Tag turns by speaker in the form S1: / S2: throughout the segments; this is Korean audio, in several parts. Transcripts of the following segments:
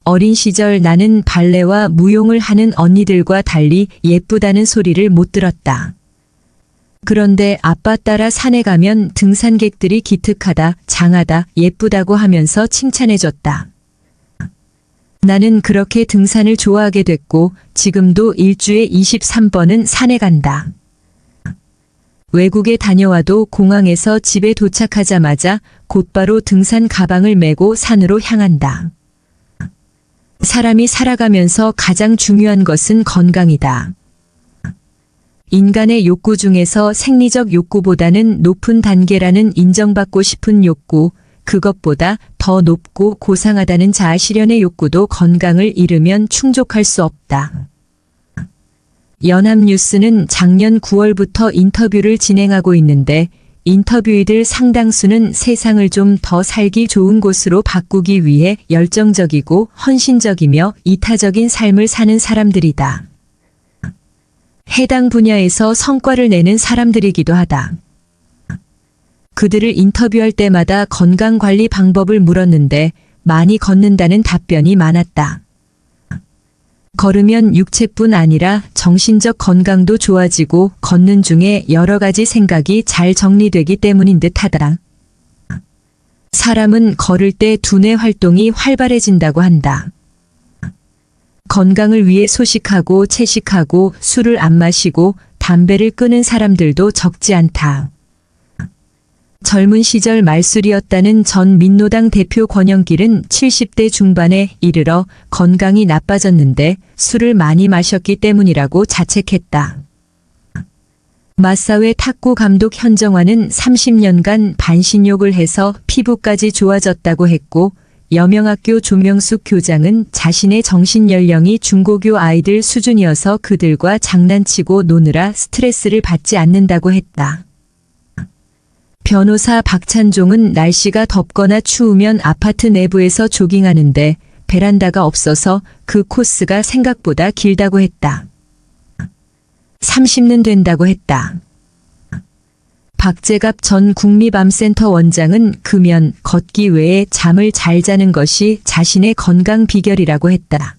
S1: 어린 시절 나는 발레와 무용을 하는 언니들과 달리 예쁘다는 소리를 못 들었다. 그런데 아빠 따라 산에 가면 등산객들이 기특하다, 장하다, 예쁘다고 하면서 칭찬해줬다. 나는 그렇게 등산을 좋아하게 됐고 지금도 일주에 23번은 산에 간다. 외국에 다녀와도 공항에서 집에 도착하자마자 곧바로 등산 가방을 메고 산으로 향한다. 사람이 살아가면서 가장 중요한 것은 건강이다. 인간의 욕구 중에서 생리적 욕구보다는 높은 단계라는 인정받고 싶은 욕구, 그것보다 더 높고 고상하다는 자아 실현의 욕구도 건강을 잃으면 충족할 수 없다. 연합뉴스는 작년 9월부터 인터뷰를 진행하고 있는데 인터뷰이들 상당수는 세상을 좀 더 살기 좋은 곳으로 바꾸기 위해 열정적이고 헌신적이며 이타적인 삶을 사는 사람들이다. 해당 분야에서 성과를 내는 사람들이기도 하다. 그들을 인터뷰할 때마다 건강관리 방법을 물었는데 많이 걷는다는 답변이 많았다. 걸으면 육체뿐 아니라 정신적 건강도 좋아지고 걷는 중에 여러 가지 생각이 잘 정리되기 때문인 듯하다. 사람은 걸을 때 두뇌 활동이 활발해진다고 한다. 건강을 위해 소식하고 채식하고 술을 안 마시고 담배를 끊은 사람들도 적지 않다. 젊은 시절 말술이었다는 전 민노당 대표 권영길은 70대 중반에 이르러 건강이 나빠졌는데 술을 많이 마셨기 때문이라고 자책했다. 맞사회 탁구 감독 현정화는 30년간 반신욕을 해서 피부까지 좋아졌다고 했고 여명학교 조명숙 교장은 자신의 정신연령이 중고교 아이들 수준이어서 그들과 장난치고 노느라 스트레스를 받지 않는다고 했다. 변호사 박찬종은 날씨가 덥거나 추우면 아파트 내부에서 조깅하는데 베란다가 없어서 그 코스가 생각보다 길다고 했다. 30는 된다고 했다. 박재갑 전 국미밤센터 원장은 금연, 걷기 외에 잠을 잘 자는 것이 자신의 건강 비결이라고 했다.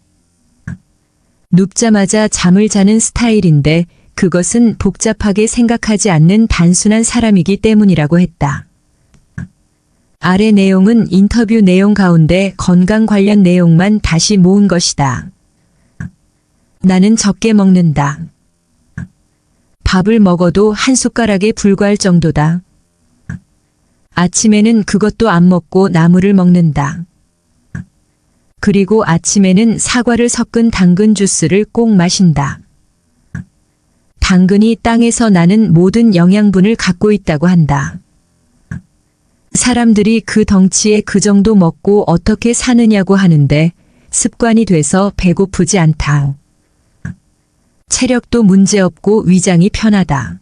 S1: 눕자마자 잠을 자는 스타일인데 그것은 복잡하게 생각하지 않는 단순한 사람이기 때문이라고 했다. 아래 내용은 인터뷰 내용 가운데 건강 관련 내용만 다시 모은 것이다. 나는 적게 먹는다. 밥을 먹어도 한 숟가락에 불과할 정도다. 아침에는 그것도 안 먹고 나물을 먹는다. 그리고 아침에는 사과를 섞은 당근 주스를 꼭 마신다. 당근이 땅에서 나는 모든 영양분을 갖고 있다고 한다. 사람들이 그 덩치에 그 정도 먹고 어떻게 사느냐고 하는데 습관이 돼서 배고프지 않다. 체력도 문제없고 위장이 편하다.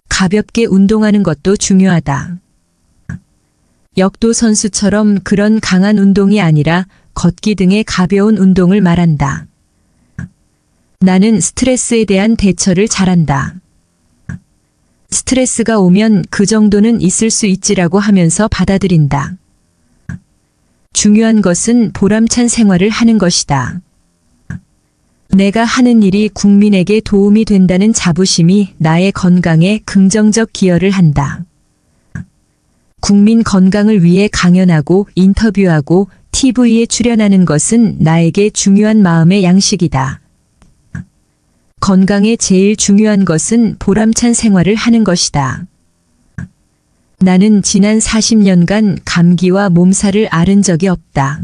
S1: 가볍게 운동하는 것도 중요하다. 역도 선수처럼 그런 강한 운동이 아니라 걷기 등의 가벼운 운동을 말한다. 나는 스트레스에 대한 대처를 잘한다. 스트레스가 오면 그 정도는 있을 수 있지라고 하면서 받아들인다. 중요한 것은 보람찬 생활을 하는 것이다. 내가 하는 일이 국민에게 도움이 된다는 자부심이 나의 건강에 긍정적 기여를 한다. 국민 건강을 위해 강연하고 인터뷰하고 TV에 출연하는 것은 나에게 중요한 마음의 양식이다. 건강에 제일 중요한 것은 보람찬 생활을 하는 것이다. 나는 지난 40년간 감기와 몸살을 앓은 적이 없다.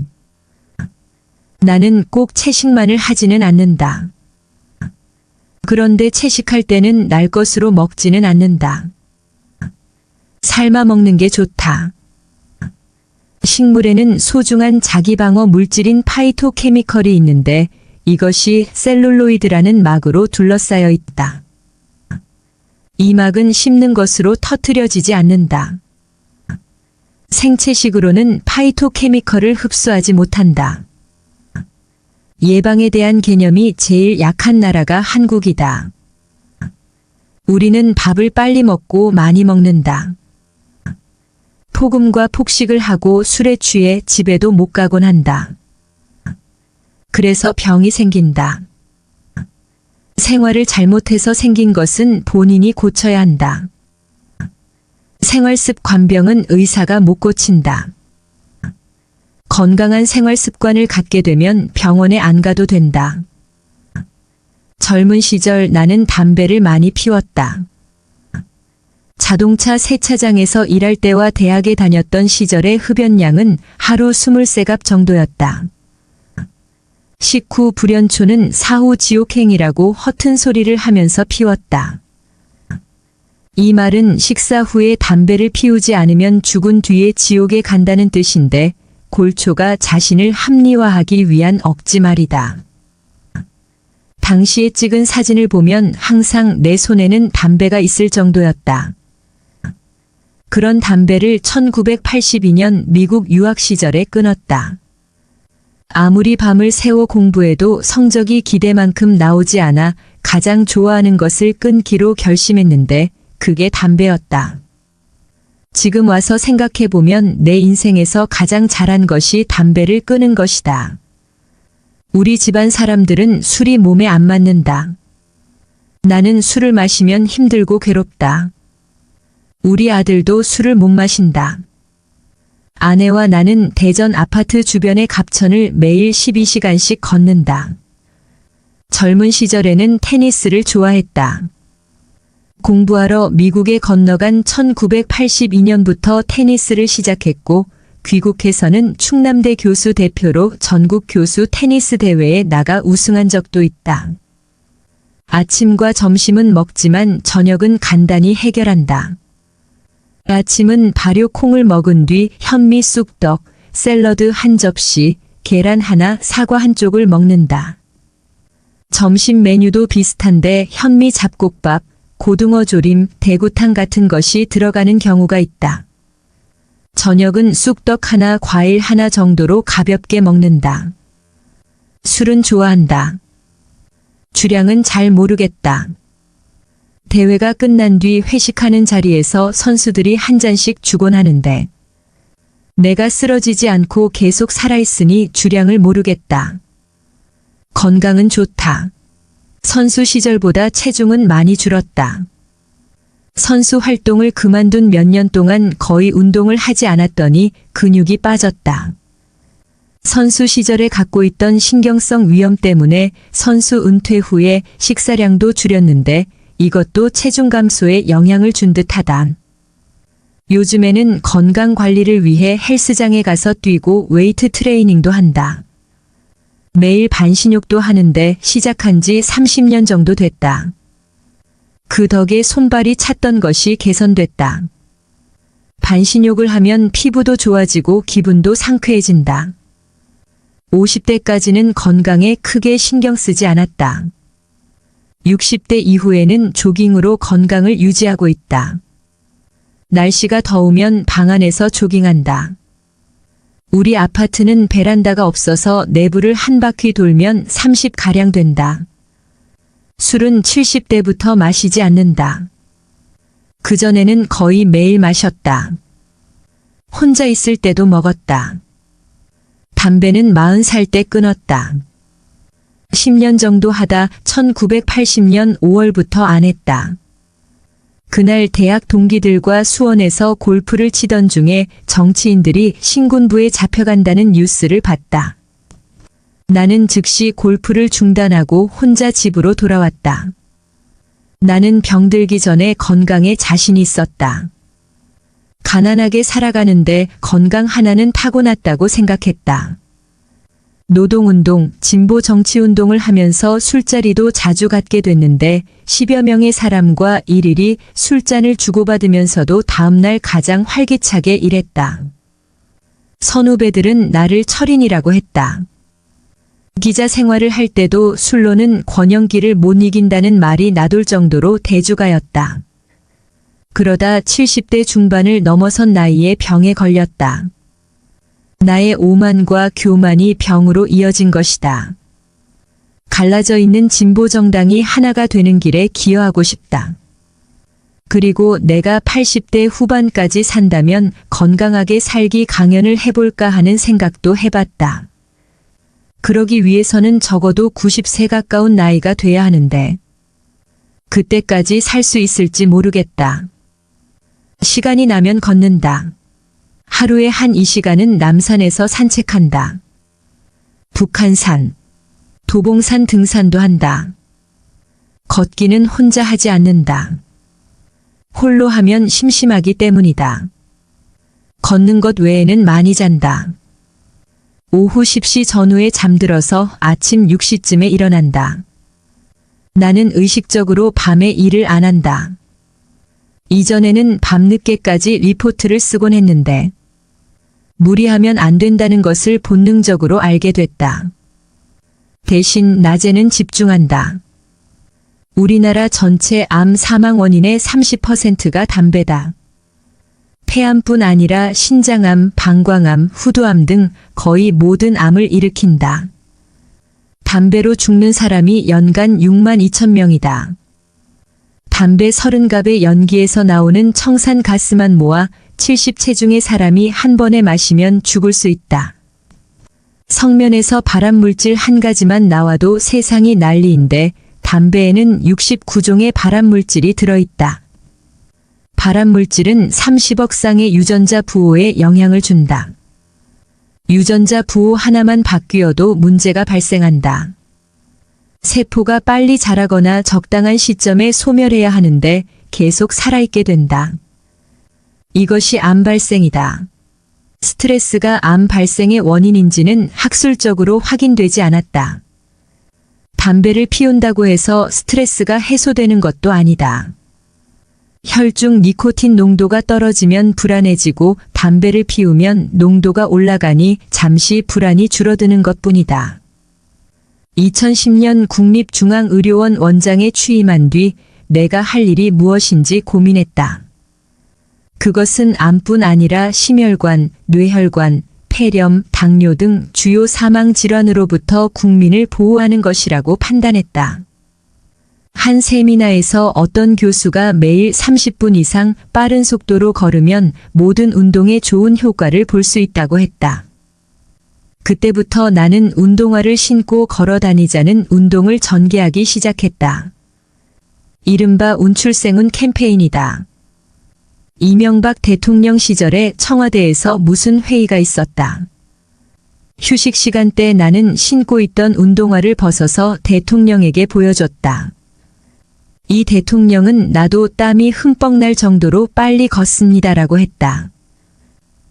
S1: 나는 꼭 채식만을 하지는 않는다. 그런데 채식할 때는 날 것으로 먹지는 않는다. 삶아 먹는 게 좋다. 식물에는 소중한 자기방어 물질인 파이토케미컬이 있는데 이것이 셀룰로이드라는 막으로 둘러싸여 있다. 이 막은 씹는 것으로 터뜨려지지 않는다. 생채식으로는 파이토케미컬을 흡수하지 못한다. 예방에 대한 개념이 제일 약한 나라가 한국이다. 우리는 밥을 빨리 먹고 많이 먹는다. 폭음과 폭식을 하고 술에 취해 집에도 못 가곤 한다. 그래서 병이 생긴다. 생활을 잘못해서 생긴 것은 본인이 고쳐야 한다. 생활습관병은 의사가 못 고친다. 건강한 생활 습관을 갖게 되면 병원에 안 가도 된다. 젊은 시절 나는 담배를 많이 피웠다. 자동차 세차장에서 일할 때와 대학에 다녔던 시절의 흡연량은 하루 23갑 정도였다. 식후 불연초는 사후 지옥행이라고 허튼 소리를 하면서 피웠다. 이 말은 식사 후에 담배를 피우지 않으면 죽은 뒤에 지옥에 간다는 뜻인데 골초가 자신을 합리화하기 위한 억지말이다. 당시에 찍은 사진을 보면 항상 내 손에는 담배가 있을 정도였다. 그런 담배를 1982년 미국 유학 시절에 끊었다. 아무리 밤을 새워 공부해도 성적이 기대만큼 나오지 않아 가장 좋아하는 것을 끊기로 결심했는데 그게 담배였다. 지금 와서 생각해보면 내 인생에서 가장 잘한 것이 담배를 끊은 것이다. 우리 집안 사람들은 술이 몸에 안 맞는다. 나는 술을 마시면 힘들고 괴롭다. 우리 아들도 술을 못 마신다. 아내와 나는 대전 아파트 주변의 갑천을 매일 12시간씩 걷는다. 젊은 시절에는 테니스를 좋아했다. 공부하러 미국에 건너간 1982년부터 테니스를 시작했고 귀국해서는 충남대 교수 대표로 전국 교수 테니스 대회에 나가 우승한 적도 있다. 아침과 점심은 먹지만 저녁은 간단히 해결한다. 아침은 발효 콩을 먹은 뒤 현미 쑥떡, 샐러드 한 접시, 계란 하나, 사과 한 쪽을 먹는다. 점심 메뉴도 비슷한데 현미 잡곡밥, 고등어 조림, 대구탕 같은 것이 들어가는 경우가 있다. 저녁은 쑥떡 하나, 과일 하나 정도로 가볍게 먹는다. 술은 좋아한다. 주량은 잘 모르겠다. 대회가 끝난 뒤 회식하는 자리에서 선수들이 한 잔씩 주곤 하는데 내가 쓰러지지 않고 계속 살아있으니 주량을 모르겠다. 건강은 좋다. 선수 시절보다 체중은 많이 줄었다. 선수 활동을 그만둔 몇 년 동안 거의 운동을 하지 않았더니 근육이 빠졌다. 선수 시절에 갖고 있던 신경성 위염 때문에 선수 은퇴 후에 식사량도 줄였는데 이것도 체중 감소에 영향을 준 듯하다. 요즘에는 건강 관리를 위해 헬스장에 가서 뛰고 웨이트 트레이닝도 한다. 매일 반신욕도 하는데 시작한 지 30년 정도 됐다. 그 덕에 손발이 찼던 것이 개선됐다. 반신욕을 하면 피부도 좋아지고 기분도 상쾌해진다. 50대까지는 건강에 크게 신경 쓰지 않았다. 60대 이후에는 조깅으로 건강을 유지하고 있다. 날씨가 더우면 방 안에서 조깅한다. 우리 아파트는 베란다가 없어서 내부를 한 바퀴 돌면 30가량 된다. 술은 70대부터 마시지 않는다. 그전에는 거의 매일 마셨다. 혼자 있을 때도 먹었다. 담배는 40살 때 끊었다. 10년 정도 하다 1980년 5월부터 안 했다. 그날 대학 동기들과 수원에서 골프를 치던 중에 정치인들이 신군부에 잡혀간다는 뉴스를 봤다. 나는 즉시 골프를 중단하고 혼자 집으로 돌아왔다. 나는 병들기 전에 건강에 자신이 있었다. 가난하게 살아가는데 건강 하나는 타고났다고 생각했다. 노동운동, 진보 정치운동을 하면서 술자리도 자주 갖게 됐는데 10여 명의 사람과 일일이 술잔을 주고받으면서도 다음날 가장 활기차게 일했다. 선후배들은 나를 철인이라고 했다. 기자 생활을 할 때도 술로는 권영기를 못 이긴다는 말이 나돌 정도로 대주가였다. 그러다 70대 중반을 넘어선 나이에 병에 걸렸다. 나의 오만과 교만이 병으로 이어진 것이다. 갈라져 있는 진보 정당이 하나가 되는 길에 기여하고 싶다. 그리고 내가 80대 후반까지 산다면 건강하게 살기 강연을 해볼까 하는 생각도 해봤다. 그러기 위해서는 적어도 90세 가까운 나이가 돼야 하는데 그때까지 살 수 있을지 모르겠다. 시간이 나면 걷는다. 하루에 한 2시간은 남산에서 산책한다. 북한산, 도봉산 등산도 한다. 걷기는 혼자 하지 않는다. 홀로 하면 심심하기 때문이다. 걷는 것 외에는 많이 잔다. 오후 10시 전후에 잠들어서 아침 6시쯤에 일어난다. 나는 의식적으로 밤에 일을 안 한다. 이전에는 밤늦게까지 리포트를 쓰곤 했는데 무리하면 안 된다는 것을 본능적으로 알게 됐다. 대신 낮에는 집중한다. 우리나라 전체 암 사망 원인의 30%가 담배다. 폐암뿐 아니라 신장암, 방광암, 후두암 등 거의 모든 암을 일으킨다. 담배로 죽는 사람이 연간 6만 2천 명이다. 담배 30갑의 연기에서 나오는 청산가스만 모아 70체중의 사람이 한 번에 마시면 죽을 수 있다. 성면에서 발암물질 한 가지만 나와도 세상이 난리인데 담배에는 69종의 발암물질이 들어있다. 발암물질은 30억 쌍의 유전자 부호에 영향을 준다. 유전자 부호 하나만 바뀌어도 문제가 발생한다. 세포가 빨리 자라거나 적당한 시점에 소멸해야 하는데 계속 살아있게 된다. 이것이 암 발생이다. 스트레스가 암 발생의 원인인지는 학술적으로 확인되지 않았다. 담배를 피운다고 해서 스트레스가 해소되는 것도 아니다. 혈중 니코틴 농도가 떨어지면 불안해지고 담배를 피우면 농도가 올라가니 잠시 불안이 줄어드는 것뿐이다. 2010년 국립중앙의료원 원장에 취임한 뒤 내가 할 일이 무엇인지 고민했다. 그것은 암뿐 아니라 심혈관, 뇌혈관, 폐렴, 당뇨 등 주요 사망 질환으로부터 국민을 보호하는 것이라고 판단했다. 한 세미나에서 어떤 교수가 매일 30분 이상 빠른 속도로 걸으면 모든 운동에 좋은 효과를 볼 수 있다고 했다. 그때부터 나는 운동화를 신고 걸어 다니자는 운동을 전개하기 시작했다. 이른바 운출생운 캠페인이다. 이명박 대통령 시절에 청와대에서 무슨 회의가 있었다. 휴식 시간 때 나는 신고 있던 운동화를 벗어서 대통령에게 보여줬다. 이 대통령은 나도 땀이 흠뻑 날 정도로 빨리 걷습니다라고 했다.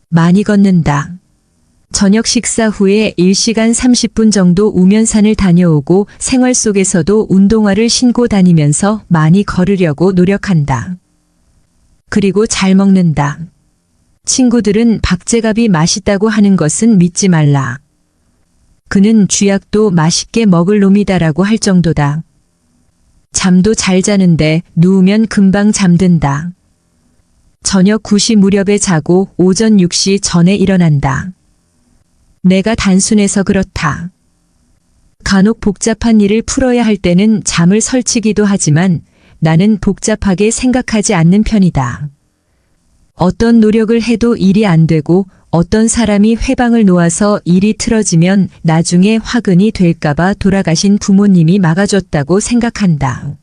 S1: 많이 걷는다. 저녁 식사 후에 1시간 30분 정도 우면산을 다녀오고 생활 속에서도 운동화를 신고 다니면서 많이 걸으려고 노력한다. 그리고 잘 먹는다. 친구들은 박재갑이 맛있다고 하는 것은 믿지 말라. 그는 쥐약도 맛있게 먹을 놈이다라고 할 정도다. 잠도 잘 자는데 누우면 금방 잠든다. 저녁 9시 무렵에 자고 오전 6시 전에 일어난다. 내가 단순해서 그렇다. 간혹 복잡한 일을 풀어야 할 때는 잠을 설치기도 하지만 나는 복잡하게 생각하지 않는 편이다. 어떤 노력을 해도 일이 안 되고 어떤 사람이 회방을 놓아서 일이 틀어지면 나중에 화근이 될까봐 돌아가신 부모님이 막아줬다고 생각한다.